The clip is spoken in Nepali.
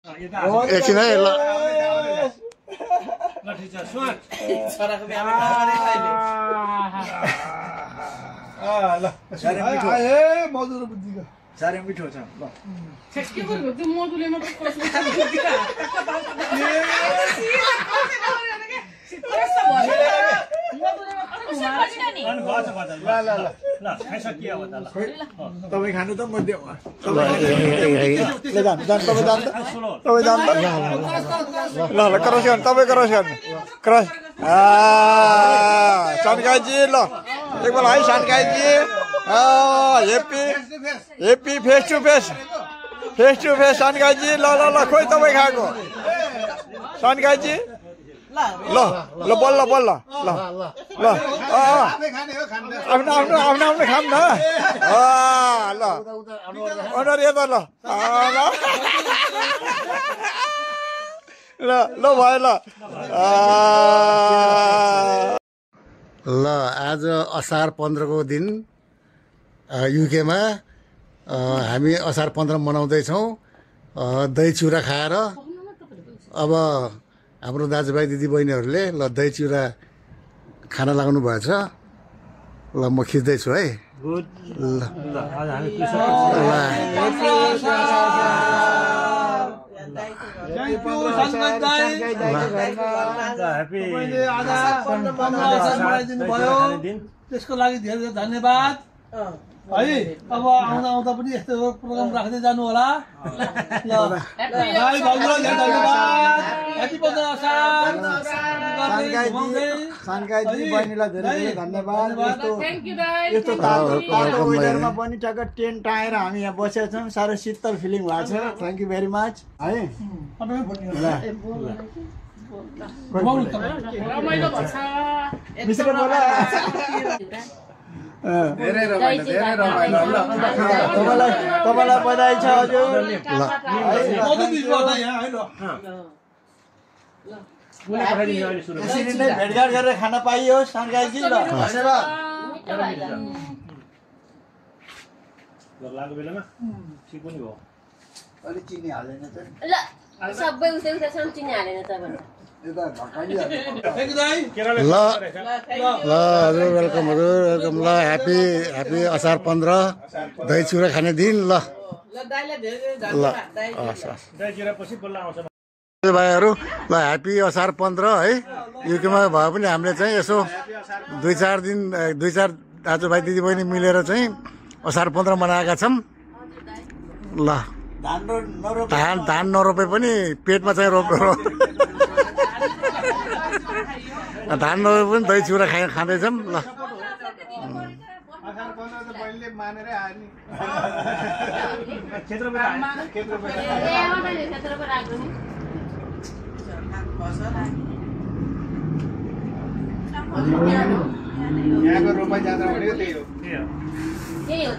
एकछिन है ल साह्रै मिठो छ ल तपाईँ खानु त म क्रस गर्नु तपाईँ क्रस गर्नु क्रस सनकाईजी ल एकपल्ट है सनकाईजी happy happy face to face सनकाईजी ल ल ल खोइ तपाईँ खाएको सनकाईजी ल ल बल्ल बल्ल ल ल आफ्नो आफ्नो आफ्नो आफ्नो खाम न ल अनुहार यता ल ल ल भयो ल ल आज असार 15 को दिन युकेमा हामी असार 15 मनाउँदैछौँ दही चिउरा खाएर अब हाम्रो दाजुभाइ दिदीबहिनीहरूले ल दही चिउरा खान लाग्नु भएछ ल म खिच्दैछु है त्यसको लागि धेरै धन्यवाद है अब आउँदा आउँदा पनि यस्तो प्रोग्राम राख्दै जानु होला ल भाइ भाउजूलाई धेरै धन्यवाद ह्यापी 15 असार सनकाईजी बहिनीलाई धेरै धेरै धन्यवाद यस्तो तातो वेदरमा पनि टक्क टेन्ट टाएर हामी यहाँ बसेका छौँ साह्रै शीतल फिलिङ भएको छ थ्याङ्क यू भेरी मच है तपाईँलाई बधाई छ हजुर यसरी नै भेटघाट गरेर खान पाइयो सनकाईजी ल अलिक चिनी हालेन सबै उतै चिनी हालेन तपाईँले ल हजुर वेलकम ल ह्यापी असार 15 दही चिउरा खाने दिन ल भाइहरू ल ह्यापी असार 15 है युकेमा भए पनि हामीले चाहिँ यसो 2-4 दाजुभाइ दिदीबहिनी मिलेर चाहिँ असार 15 मनाएका छौँ ल धान नरोपे पनि पेटमा चाहिँ रोप्नु धान नरोपे पनि दही चिउरा खाँदैछौँ ल यहाँको रोपाइ जात्रा भनेको त्यही हो